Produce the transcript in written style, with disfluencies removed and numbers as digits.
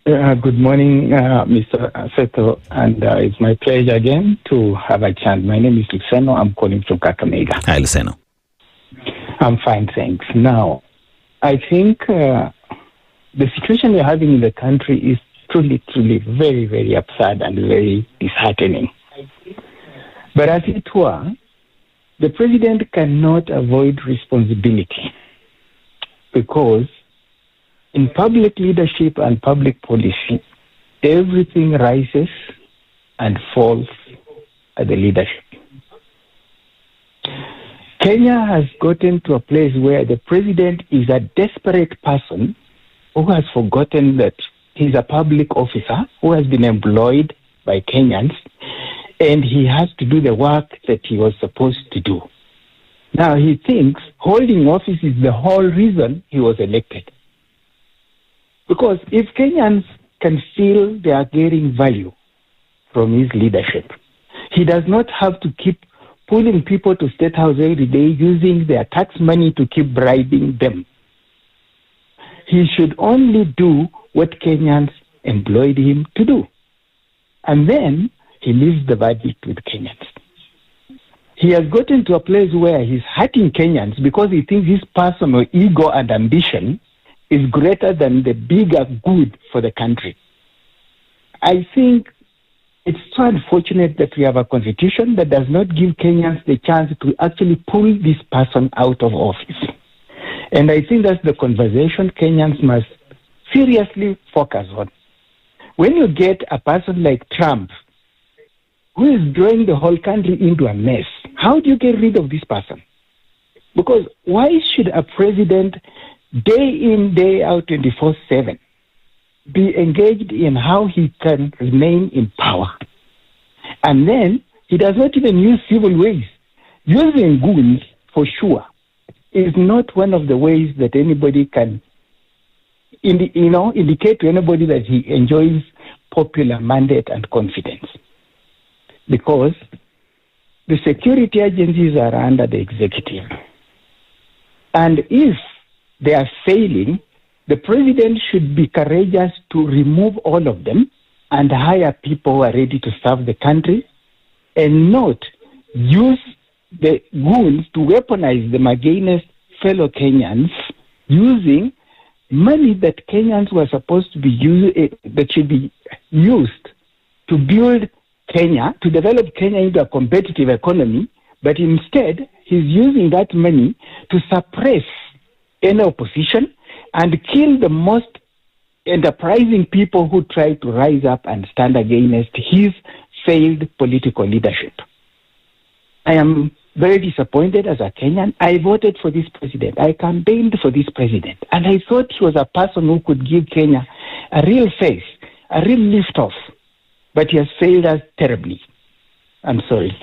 Good morning, Mr. Seto, and it's my pleasure again to have a chance. My name is Luceno. I'm calling from Kakamega. Hi, Luceno. I'm fine, thanks. Now, I think the situation we're having in the country is truly very, very absurd and very disheartening. But as it were, the president cannot avoid responsibility because in public leadership and public policy, everything rises and falls at the leadership. Kenya has gotten to a place where the president is a desperate person who has forgotten that he's a public officer who has been employed by Kenyans, and he has to do the work that he was supposed to do. Now he thinks holding office is the whole reason he was elected. Because if Kenyans can feel they are getting value from his leadership, he does not have to keep pulling people to State House every day using their tax money to keep bribing them. He should only do what Kenyans employed him to do. And then he leaves the verdict with Kenyans. He has gotten to a place where he's hurting Kenyans because he thinks his personal ego and ambition is greater than the bigger good for the country. I think it's so unfortunate that we have a constitution that does not give Kenyans the chance to actually pull this person out of office. And I think that's the conversation Kenyans must seriously focus on. When you get a person like Trump, who is drawing the whole country into a mess, how do you get rid of this person? Because why should a president day in, day out, 24/7, be engaged in how he can remain in power? And then he does not even use civil ways. Using goons, for sure, is not one of the ways that anybody can indicate to anybody that he enjoys popular mandate and confidence. Because the security agencies are under the executive. And if they are failing, the president should be courageous to remove all of them and hire people who are ready to serve the country and not use the goons to weaponize them against fellow Kenyans using money that Kenyans were supposed to be that should be used to build Kenya, to develop Kenya into a competitive economy, but instead he's using that money to suppress any opposition and kill the most enterprising people who try to rise up and stand against his failed political leadership. I am very disappointed as a Kenyan. I voted for this president. I campaigned for this president. And I thought he was a person who could give Kenya a real face, a real lift-off. But he has failed us terribly. I'm sorry.